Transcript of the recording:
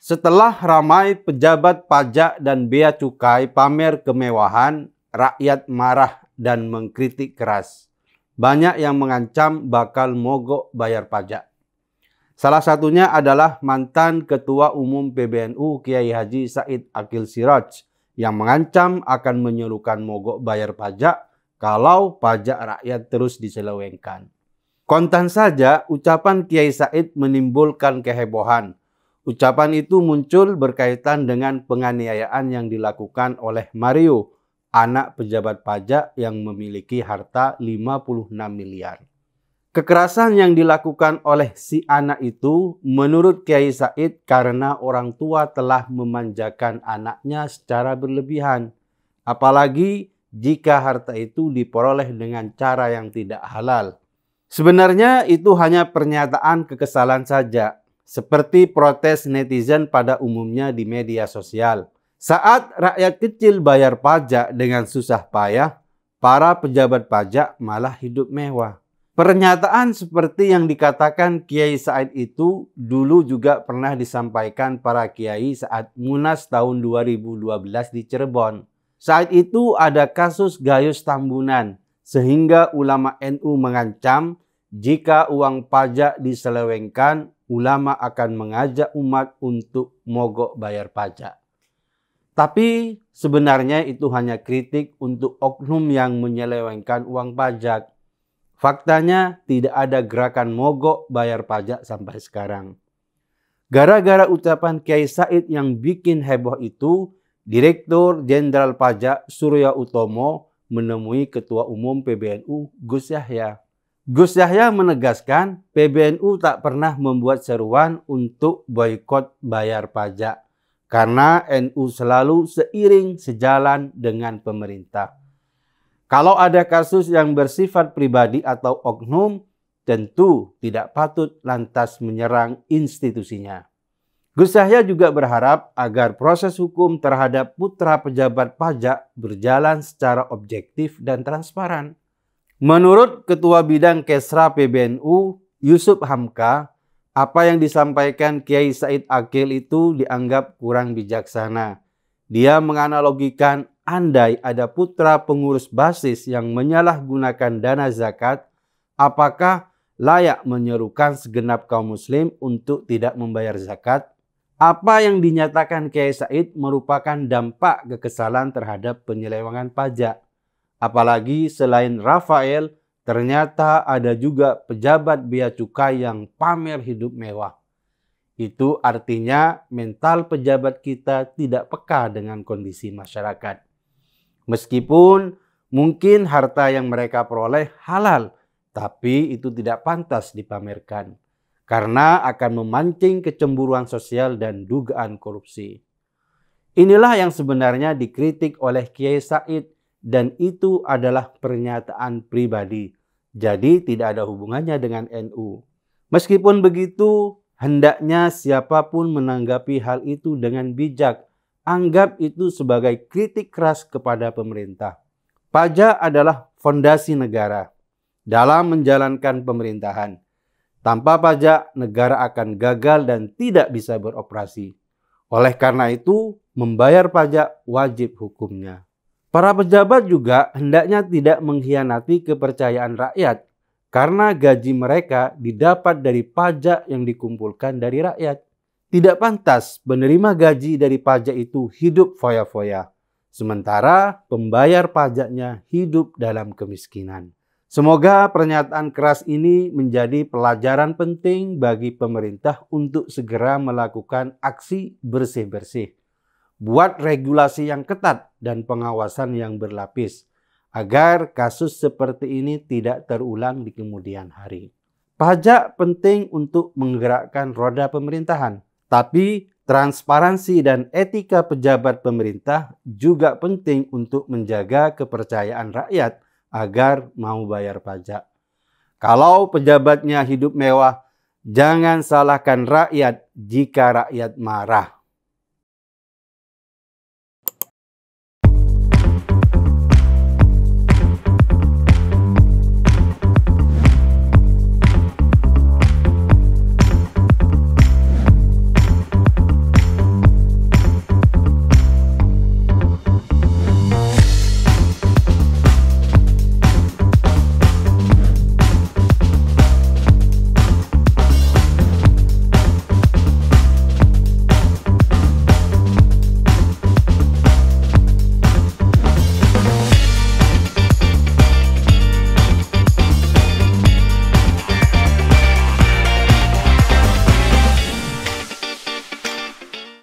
Setelah ramai pejabat pajak dan bea cukai pamer kemewahan, rakyat marah dan mengkritik keras. Banyak yang mengancam bakal mogok bayar pajak. Salah satunya adalah mantan Ketua Umum PBNU Kiai Haji Said Akil Siraj yang mengancam akan menyerukan mogok bayar pajak kalau pajak rakyat terus diselewengkan. Kontan saja ucapan Kiai Said menimbulkan kehebohan. Ucapan itu muncul berkaitan dengan penganiayaan yang dilakukan oleh Mario, anak pejabat pajak yang memiliki harta 56 miliar. Kekerasan yang dilakukan oleh si anak itu menurut Kiai Said karena orang tua telah memanjakan anaknya secara berlebihan. Apalagi jika harta itu diperoleh dengan cara yang tidak halal. Sebenarnya itu hanya pernyataan kekesalan saja. Seperti protes netizen pada umumnya di media sosial. Saat rakyat kecil bayar pajak dengan susah payah, para pejabat pajak malah hidup mewah. Pernyataan seperti yang dikatakan Kiai Said itu dulu juga pernah disampaikan para kiai saat Munas tahun 2012 di Cirebon. Saat itu ada kasus Gayus Tambunan, sehingga ulama NU mengancam jika uang pajak diselewengkan, ulama akan mengajak umat untuk mogok bayar pajak. Tapi sebenarnya itu hanya kritik untuk oknum yang menyelewengkan uang pajak. Faktanya tidak ada gerakan mogok bayar pajak sampai sekarang. Gara-gara ucapan Kiai Said yang bikin heboh itu, Direktur Jenderal Pajak Surya Utomo menemui Ketua Umum PBNU Gus Yahya. Gus Yahya menegaskan PBNU tak pernah membuat seruan untuk boikot bayar pajak karena NU selalu seiring sejalan dengan pemerintah. Kalau ada kasus yang bersifat pribadi atau oknum, tentu tidak patut lantas menyerang institusinya. Gus Yahya juga berharap agar proses hukum terhadap putra pejabat pajak berjalan secara objektif dan transparan. Menurut Ketua Bidang Kesra PBNU, Yusuf Hamka, apa yang disampaikan Kiai Said Akil itu dianggap kurang bijaksana. Dia menganalogikan andai ada putra pengurus basis yang menyalahgunakan dana zakat, apakah layak menyerukan segenap kaum muslim untuk tidak membayar zakat? Apa yang dinyatakan Kiai Said merupakan dampak kekesalan terhadap penyelewengan pajak. Apalagi selain Rafael, ternyata ada juga pejabat bea cukai yang pamer hidup mewah. Itu artinya mental pejabat kita tidak peka dengan kondisi masyarakat. Meskipun mungkin harta yang mereka peroleh halal, tapi itu tidak pantas dipamerkan. Karena akan memancing kecemburuan sosial dan dugaan korupsi. Inilah yang sebenarnya dikritik oleh Kiai Said. Dan itu adalah pernyataan pribadi. Jadi tidak ada hubungannya dengan NU. Meskipun begitu, hendaknya siapapun menanggapi hal itu dengan bijak. Anggap itu sebagai kritik keras kepada pemerintah. Pajak adalah fondasi negara dalam menjalankan pemerintahan. Tanpa pajak, negara akan gagal dan tidak bisa beroperasi. Oleh karena itu, membayar pajak wajib hukumnya. Para pejabat juga hendaknya tidak mengkhianati kepercayaan rakyat karena gaji mereka didapat dari pajak yang dikumpulkan dari rakyat. Tidak pantas penerima gaji dari pajak itu hidup foya-foya, sementara pembayar pajaknya hidup dalam kemiskinan. Semoga pernyataan keras ini menjadi pelajaran penting bagi pemerintah untuk segera melakukan aksi bersih-bersih. Buat regulasi yang ketat dan pengawasan yang berlapis agar kasus seperti ini tidak terulang di kemudian hari. Pajak penting untuk menggerakkan roda pemerintahan, tapi transparansi dan etika pejabat pemerintah juga penting untuk menjaga kepercayaan rakyat agar mau bayar pajak. Kalau pejabatnya hidup mewah, jangan salahkan rakyat jika rakyat marah.